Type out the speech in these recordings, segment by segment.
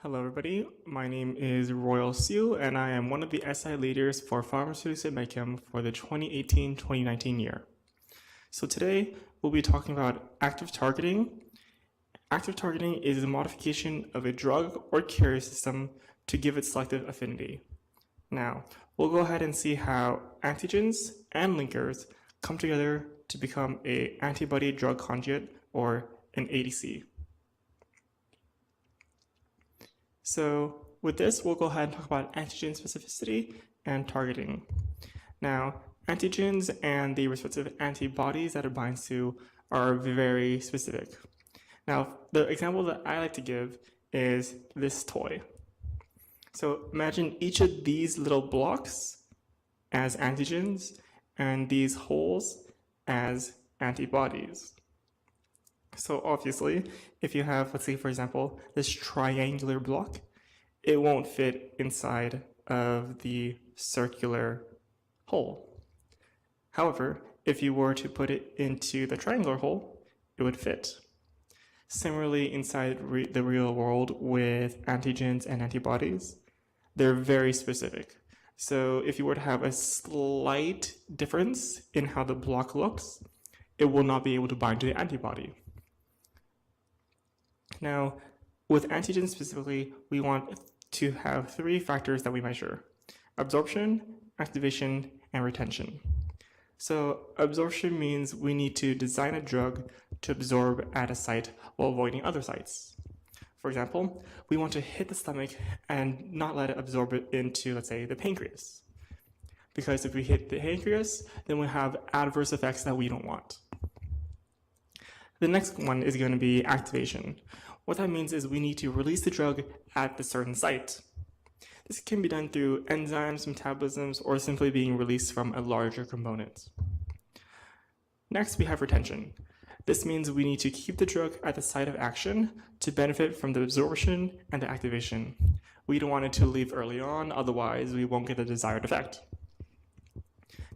Hello, everybody. My name is Royal Siu, and I am one of the SI leaders for Pharmaceutics and Medchem for the 2018-2019 year. So today, we'll be talking about active targeting. Active targeting is a modification of a drug or carrier system to give it selective affinity. Now, we'll go ahead and see how antigens and linkers come together to become an antibody-drug conjugate, or an ADC. So with this, we'll go ahead and talk about antigen specificity and targeting. Now, antigens and the respective antibodies that it binds to are very specific. Now, the example that I like to give is this toy. So imagine each of these little blocks as antigens and these holes as antibodies. So obviously, if you have, let's say for example, this triangular block, it won't fit inside of the circular hole. However, if you were to put it into the triangular hole, it would fit. Similarly, inside the real world with antigens and antibodies, they're very specific. So if you were to have a slight difference in how the block looks, it will not be able to bind to the antibody. Now, with antigens specifically, we want to have three factors that we measure: absorption, activation, and retention. So absorption means we need to design a drug to absorb at a site while avoiding other sites. For example, we want to hit the stomach and not let it absorb it into, let's say, the pancreas. Because if we hit the pancreas, then we'll have adverse effects that we don't want. The next one is going to be activation. What that means is we need to release the drug at the certain site. This can be done through enzymes, metabolisms, or simply being released from a larger component. Next, we have retention. This means we need to keep the drug at the site of action to benefit from the absorption and the activation. We don't want it to leave early on, otherwise we won't get the desired effect.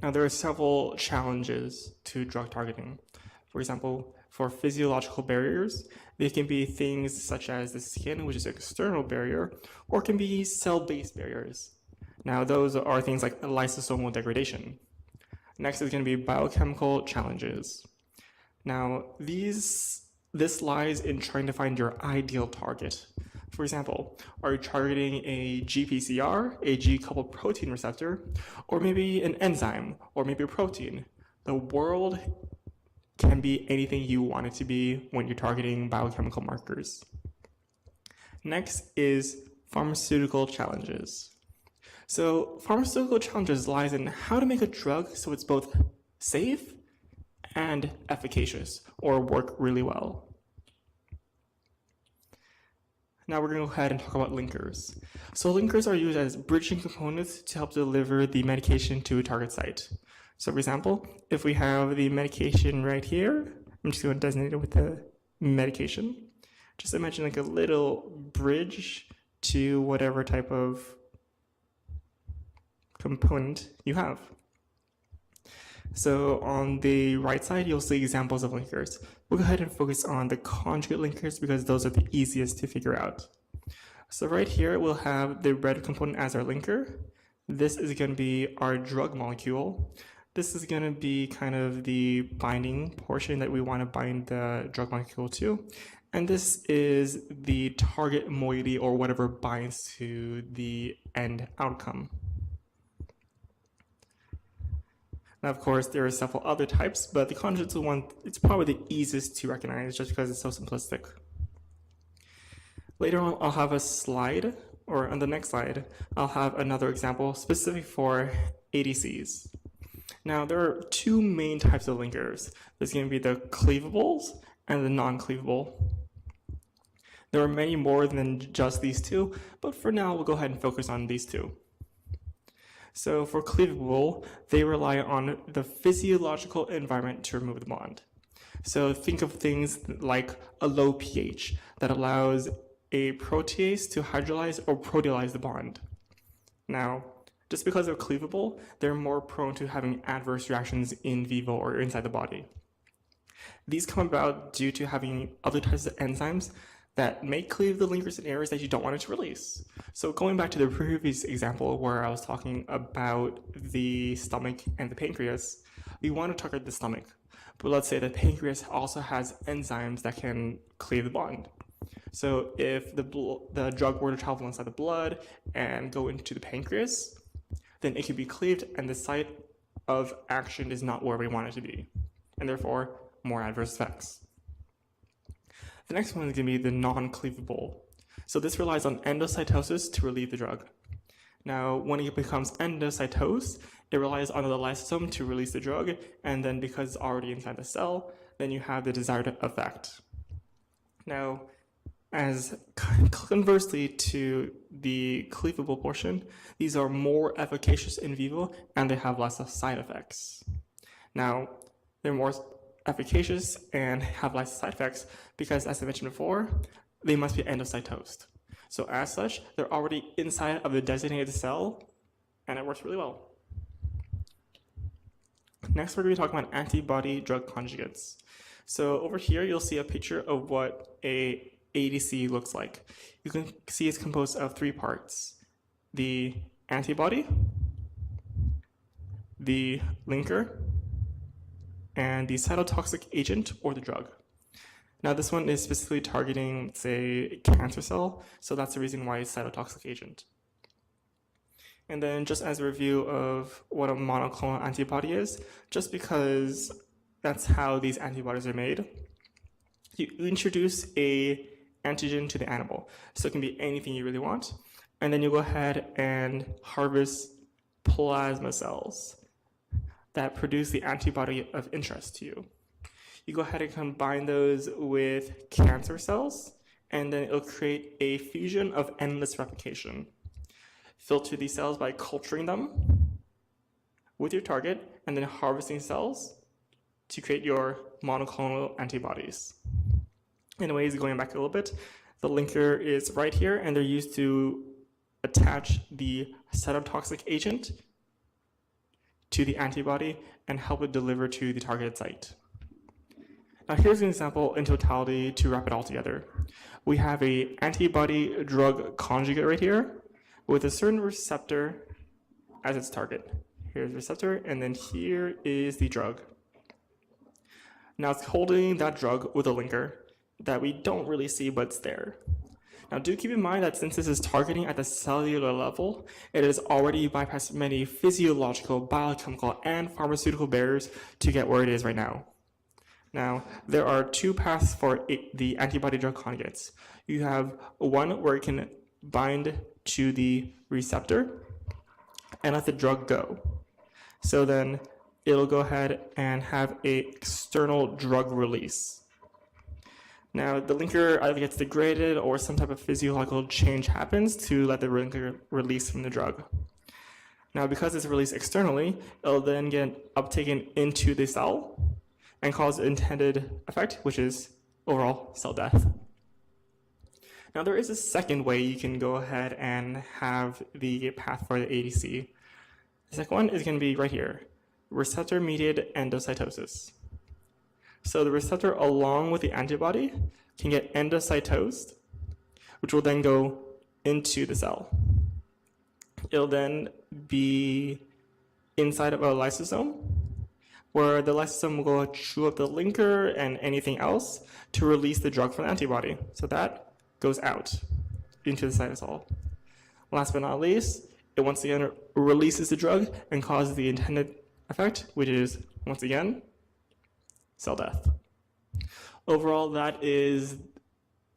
Now, there are several challenges to drug targeting. For example, for physiological barriers, they can be things such as the skin, which is an external barrier, or can be cell-based barriers. Now, those are things like lysosomal degradation. Next is going to be biochemical challenges. Now, this lies in trying to find your ideal target. For example, are you targeting a GPCR, a G-coupled protein receptor, or maybe an enzyme, or maybe a protein? The world can be anything you want it to be when you're targeting biochemical markers. Next is pharmaceutical challenges. So pharmaceutical challenges lies in how to make a drug so it's both safe and efficacious, or work really well. Now we're going to go ahead and talk about linkers. So linkers are used as bridging components to help deliver the medication to a target site. So for example, if we have the medication right here, I'm just going to designate it with the medication. Just imagine like a little bridge to whatever type of component you have. So on the right side, you'll see examples of linkers. We'll go ahead and focus on the conjugate linkers because those are the easiest to figure out. So right here, we'll have the red component as our linker. This is going to be our drug molecule. This is going to be kind of the binding portion that we want to bind the drug molecule to. And this is the target moiety, or whatever binds to the end outcome. Now, of course, there are several other types, but the conjugate one, it's probably the easiest to recognize just because it's so simplistic. Later on, I'll have a slide, or on the next slide, I'll have another example specific for ADCs. Now, there are two main types of linkers. There's going to be the cleavables and the non-cleavable. There are many more than just these two, but for now, we'll go ahead and focus on these two. So for cleavable, they rely on the physiological environment to remove the bond. So think of things like a low pH that allows a protease to hydrolyze or proteolyze the bond. Now, just because they're cleavable, they're more prone to having adverse reactions in vivo or inside the body. These come about due to having other types of enzymes that may cleave the linkers in areas that you don't want it to release. So going back to the previous example where I was talking about the stomach and the pancreas, we want to target the stomach. But let's say the pancreas also has enzymes that can cleave the bond. So if the drug were to travel inside the blood and go into the pancreas, then it can be cleaved and the site of action is not where we want it to be, and therefore more adverse effects. The next one is going to be the non-cleavable. So this relies on endocytosis to relieve the drug. Now, when it becomes endocytosed, it relies on the lysosome to release the drug, and then because it's already inside the cell, then you have the desired effect. Now, as conversely to the cleavable portion, these are more efficacious in vivo and they have less side effects. Now, they're more efficacious and have less side effects because, as I mentioned before, they must be endocytosed. So as such, they're already inside of the designated cell and it works really well. Next, we're going to be talking about antibody drug conjugates. So over here, you'll see a picture of what a ADC looks like. You can see it's composed of 3 parts: the antibody, the linker, and the cytotoxic agent or the drug. Now this one is specifically targeting, say, cancer cell, so that's the reason why it's cytotoxic agent. And then just as a review of what a monoclonal antibody is, just because that's how these antibodies are made, you introduce a antigen to the animal. So it can be anything you really want. And then you go ahead and harvest plasma cells that produce the antibody of interest to you. You go ahead and combine those with cancer cells, and then it'll create a fusion of endless replication. Filter these cells by culturing them with your target, and then harvesting cells to create your monoclonal antibodies. Anyways, going back a little bit, the linker is right here, and they're used to attach the cytotoxic agent to the antibody and help it deliver to the targeted site. Now here's an example in totality to wrap it all together. We have an antibody drug conjugate right here with a certain receptor as its target. Here's the receptor, and then here is the drug. Now it's holding that drug with a linker that we don't really see, but it's there. Now do keep in mind that since this is targeting at the cellular level, it has already bypassed many physiological, biochemical, and pharmaceutical barriers to get where it is right now. Now, there are 2 paths for the antibody drug conjugates. You have one where it can bind to the receptor and let the drug go. So then it'll go ahead and have an external drug release. Now, the linker either gets degraded or some type of physiological change happens to let the linker release from the drug. Now, because it's released externally, it'll then get uptaken into the cell and cause the intended effect, which is overall cell death. Now, there is a second way you can go ahead and have the path for the ADC. The second one is going to be right here, receptor-mediated endocytosis. So the receptor, along with the antibody, can get endocytosed, which will then go into the cell. It'll then be inside of a lysosome, where the lysosome will go chew up the linker and anything else to release the drug from the antibody. So that goes out into the cytosol. Last but not least, it once again releases the drug and causes the intended effect, which is, once again, cell death. Overall, that is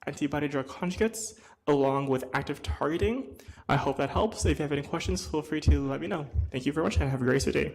antibody drug conjugates along with active targeting. I hope that helps. If you have any questions, feel free to let me know. Thank you very much and have a great day.